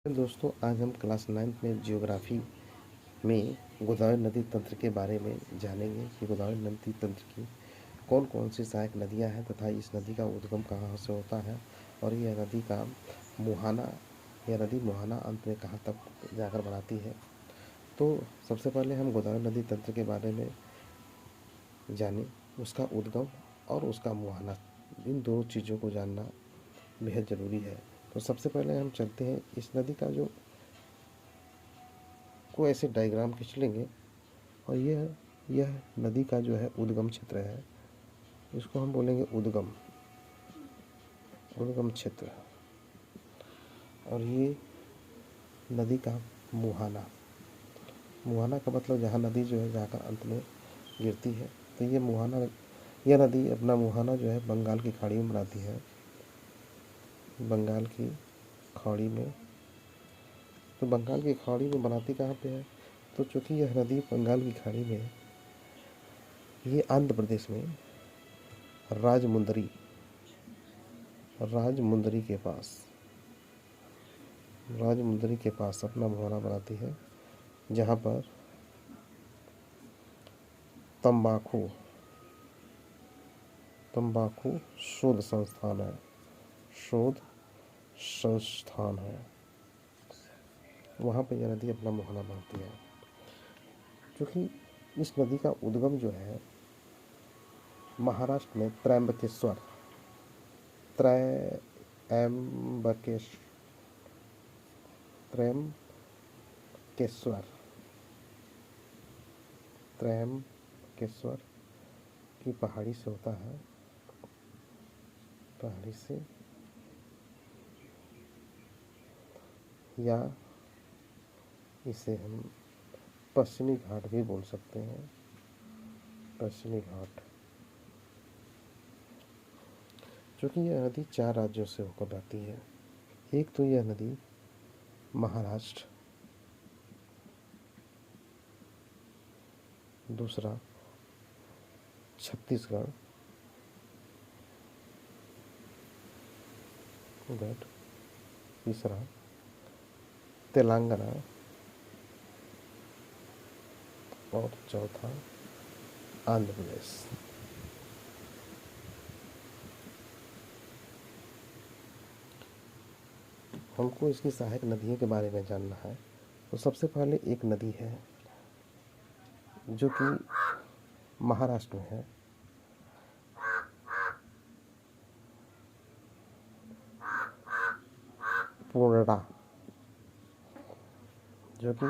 दोस्तों, आज हम क्लास 9th में जियोग्राफी में गोदावरी नदी तंत्र के बारे में जानेंगे कि गोदावरी नदी तंत्र की कौन कौन सी सहायक नदियां हैं तथा इस नदी का उद्गम कहाँ से होता है और यह नदी का मुहाना यह नदी मुहाना अंत में कहाँ तक जाकर बनाती है। तो सबसे पहले हम गोदावरी नदी तंत्र के बारे में जानें, उसका उद्गम और उसका मुहाना, इन दो चीज़ों को जानना बेहद ज़रूरी है। तो सबसे पहले हम चलते हैं इस नदी का जो को ऐसे डायग्राम खींच लेंगे और यह नदी का जो है उद्गम क्षेत्र है, इसको हम बोलेंगे उद्गम उद्गम क्षेत्र। और ये नदी का मुहाना मुहाना का मतलब जहाँ नदी जो है जाकर अंत में गिरती है। तो यह नदी अपना मुहाना जो है बंगाल की खाड़ी में बनाती है, बंगाल की खाड़ी में। तो बंगाल की खाड़ी में बनाती कहाँ पे है? तो चूँकि यह नदी बंगाल की खाड़ी में है, ये आंध्र प्रदेश में राजमुंदरी राजमुंदरी के पास अपना मुहाना बनाती है, जहाँ पर तंबाकू शोध संस्थान है, वहाँ पर यह नदी अपना मुहाना बनाती है। क्योंकि इस नदी का उद्गम जो है महाराष्ट्र में त्रयंबकेश्वर त्रयंबकेश्वर की पहाड़ी से होता है, पहाड़ी से, या इसे हम पश्चिमी घाट भी बोल सकते हैं, पश्चिमी घाट। क्योंकि यह नदी 4 राज्यों से होकर बहती है। एक तो यह नदी महाराष्ट्र, दूसरा छत्तीसगढ़, तीसरा तेलंगाना और चौथा आंध्र प्रदेश। हमको इसकी सहायक नदियों के बारे में जानना है। तो सबसे पहले एक नदी है जो कि महाराष्ट्र में है, पूर्णा, जो कि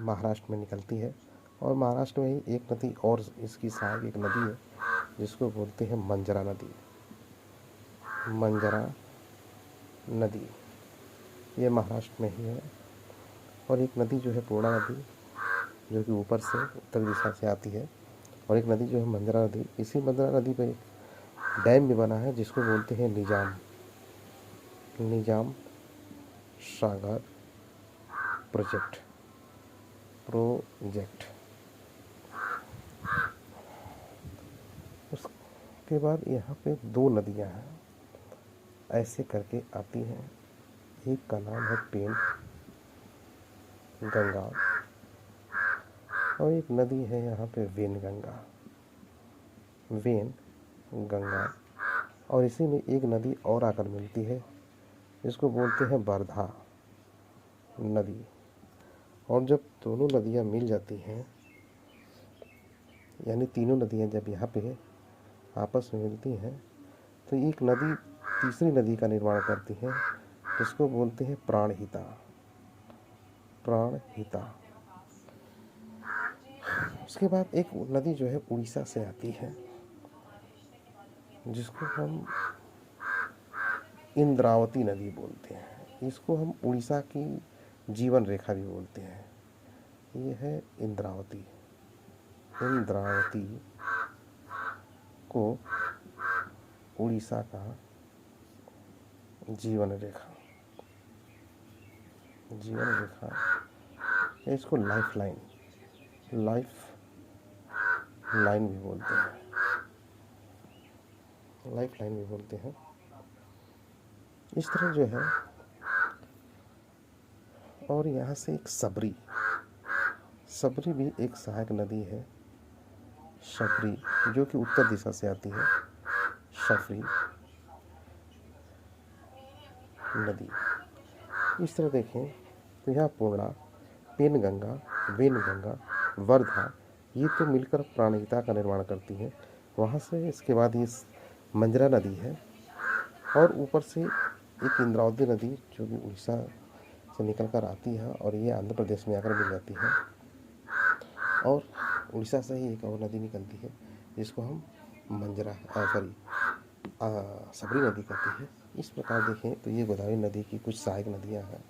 महाराष्ट्र में निकलती है। और महाराष्ट्र में ही एक नदी और इसकी सहायक एक नदी है जिसको बोलते हैं मंजरा नदी, ये महाराष्ट्र में ही है। और एक नदी जो है पूर्णा नदी, जो कि ऊपर से उत्तर दिशा से आती है। और एक नदी जो है मंजरा नदी, इसी मंजरा नदी पर एक डैम भी बना है जिसको बोलते हैं निजाम सागर प्रोजेक्ट। उसके बाद यहाँ पे 2 नदियाँ हैं ऐसे करके आती हैं। एक का नाम है पेन गंगा और एक नदी है यहाँ पे वेन गंगा। और इसी में एक नदी और आकर मिलती है, इसको बोलते हैं वर्धा नदी। और जब दोनों नदियाँ मिल जाती हैं, यानी तीनों नदियाँ जब यहाँ पे आपस में मिलती हैं, तो एक नदी तीसरी नदी का निर्माण करती है, जिसको बोलते हैं प्राणहिता। उसके बाद एक नदी जो है उड़ीसा से आती है, जिसको हम इंद्रावती नदी बोलते हैं। इसको हम उड़ीसा की जीवन रेखा भी बोलते हैं। ये है इंद्रावती को उड़ीसा का जीवन रेखा, इसको लाइफ लाइन भी बोलते हैं। इस तरह जो है और यहाँ से एक सबरी, सबरी भी एक सहायक नदी है। शबरी, जो कि उत्तर दिशा से आती है, शबरी नदी। इस तरह देखें तो यहाँ पूर्णा, पेनगंगा, वेनगंगा, वर्धा, ये तो मिलकर प्राणहिता का निर्माण करती हैं। वहाँ से इसके बाद ये मंजरा नदी है, और ऊपर से एक इंद्रावती नदी जो कि उड़ीसा से निकल कर आती है और ये आंध्र प्रदेश में आकर मिल जाती है। और उड़ीसा से ही एक और नदी निकलती है जिसको हम मंजरा सॉरी सबरी नदी कहते हैं। इस प्रकार देखें तो ये गोदावरी नदी की कुछ सहायक नदियाँ हैं।